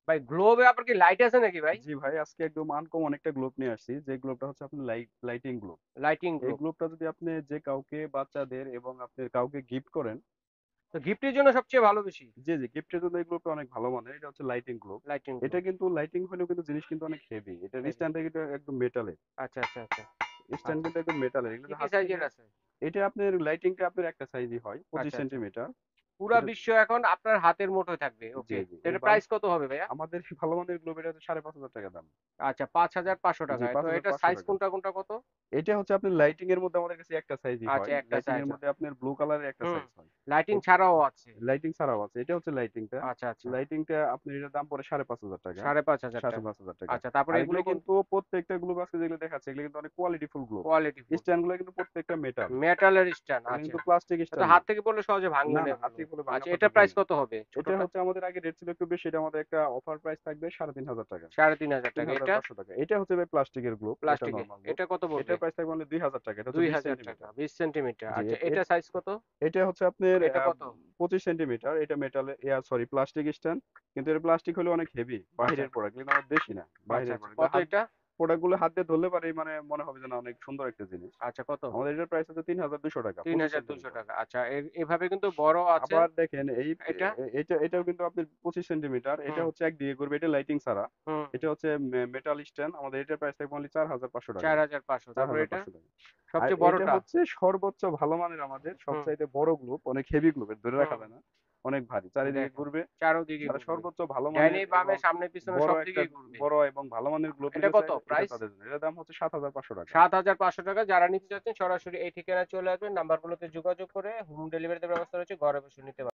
ভাই গ্লোবে আবার কি লাইট আছে নাকি ভাই? জি ভাই, আজকে একদম আনকমন একটা গ্লোব নিয়ে আসছি, যে গ্লোবটা হচ্ছে আপনার লাইটিং গ্লোব। লাইটিং এই গ্লোব। গ্লোবটা যদি আপনি যে কাউকে, বাচ্চাদের এবং আপনি কাউকে গিফট করেন। তো গিফটের জন্য সবচেয়ে ভালো বেশি। জি, জি, গিফটের জন্য এই গ্লোবটা অনেক ভালো মানের। এটা হচ্ছে লাইটিং গ্লোব। লাইটিং এটা গ্লোব। কিন্তু লাইটিং হলেও কিন্তু জিনিস কিন্তু অনেক হেভি। এটার হেভি। স্ট্যান্ডটা কিন্তু একদম মেটালের। আচ্ছা, আচ্ছা, আচ্ছা। স্ট্যান্ড আচ্ছা। কিন্তু একদম মেটালের। এগুলো কি, যে কি হাত থেকে, সাইজের আছে? এটা আপনার লাইটিংটা আপনার একটা সাইজই হয়, 25 আচ্ছা, আচ্ছা। সেন্টিমিটার। পুরা এটা বিশ্ব এখন আপনার হাতের মুঠোয় থাকবে। জি, ওকে। জি। তো এই এটার বাল্ব প্রাইস কত হবে ভাইয়া? আমাদের ভালো মানের গ্লোব, এটা হচ্ছে ৳৫,৫০০ দাম। আচ্ছা, ৳৫,৫০০ জি, টাকায়। তো এটার সাইজ ৳৫,৫০০। কোনটা, কোনটা কত? এটা হচ্ছে আপনার লাইটিং এর মধ্যে আমাদের কাছে একটা সাইজই আচ্ছা, হয়। একটা লাইটিং সাইজ এর হয়। মধ্যে আপনার ব্লু কালারের একটা হুম। সাইজ হয়। লাইটিং এট ছাড়াও আছে। লাইটিং ছাড়াও আছে। এটা হচ্ছে লাইটিংটা। আচ্ছা, আচ্ছা। লাইটিংটা আপনার এটার দাম পড়ে ৳৫,৫০০। ৳৫,৫০০। ৳৫,৫০০। আচ্ছা, তারপরে আর এগুলো এগুলো কোন কিন্তু প্রত্যেকটা গ্লোব আজকে যেগুলো দেখাচ্ছে, এগুলো কিন্তু অনেক quality full globe. Quality full? Stand গুলো কিন্তু প্রত্যেকটা মেটাল। মেটালের স্ট্যান্ড। এগুলো আচ্ছা। কিন্তু প্লাস্টিক তো স্ট্যান্ড না। হাত থেকে পড়লে সহজে ভাঙবে না, না না, হাত এগুলো। থেকে পড়লে ভাঙার আচ্ছা, এটার পদ্ধতি প্রাইস নেই। কত হবে এটা ছোটটা? হচ্ছে আমাদের আগে রেট ছিল একটু বেশি। এটা আমাদের একটা অফার প্রাইস থাকবে ৳৩,৫০০। ৳৩,৫০০। এটা? ৳৩,৫০০। এটা হচ্ছে ভাই প্লাস্টিকের গ্লোব, এটা প্লাস্টিকে। Normal globe. এটা কত পড়বে? এটার প্রাইস থাকবে অনলি ৳২,০০০। এটা হচ্ছে ২০ ৳২,০০০। সেন্টিমিটার। ২০ সেন্টিমিটার। জি, আচ্ছা, এট এট এটা সাইজ কত? এটা হচ্ছে আপনার এটা কত? 25 সেন্টিমিটার। এটা মেটালের, সরি, প্লাস্টিক স্ট্যান্ড। কিন্তু এটা প্লাস্টিক হলেও অনেক হেভি। আচ্ছা, বাহিরের প্রোডাক্ট, কিন্তু আমার দেশি না। আচ্ছা, বাহিরের আচ্ছা। প্রোডাক্ট। কত এটা? প্রোডাক্ট গুলো হাত দিয়ে ধরলে পারেই মানে মনে হবে যে না, অনেক সুন্দর একটা জিনিস। আচ্ছা, কত? আমাদের এটার প্রাইস হচ্ছে ৳৩,২০০, 25 সেন্টিমিটার। ৳৩,২০০। আচ্ছা, এভাবে কিন্তু বড় আছে। আবার দেখেন এই এটা? এটাও কিন্তু আপনার 25 সেন্টিমিটার। এটা হুম, হচ্ছে একদিকে ঘুরবে। এটা লাইটিং ছাড়া। হুম। এটা হচ্ছে মেটাল স্ট্যান্ড। আমাদের এটার প্রাইস থাকবে অনলি ৳৪,৫০০। ৪,৫০০। তারপরে এটা? ৳৪,৫০০। আর সবচেয়ে এটা বড়টা? হচ্ছে সর্বোচ্চ ভালো মানের, আমাদের হুম, সবচাইতে বড় গ্লোব, অনেক হেভি গ্লোব, ধরে রাখা হুম। যায় না। অনেক ভারী। চারিদিকে দেখেন, ঘুরবে। চারদিকে যারা ঘুরবে। সর্বোচ্চ ভালো ডাইনে, মানের বামে, এবং সামনে, পিছনে বড় সব একটা দিকেই ঘুরবে। বড় এবং ভালো মানের গ্লোব এটা নিতে কত চায়, এটা প্রাইস? তাদের জন্য। এটার দাম হচ্ছে ৳৭,৫০০। ৳৭,৫০০। যারা নিতে চাচ্ছেন সরাসরি এই ঠিকানায় চলে আসবেন। নাম্বারগুলোতে যোগাযোগ করে হোম ডেলিভারিতে ব্যবস্থা রয়েছে। ঘরে বসে নিতে পারবেন।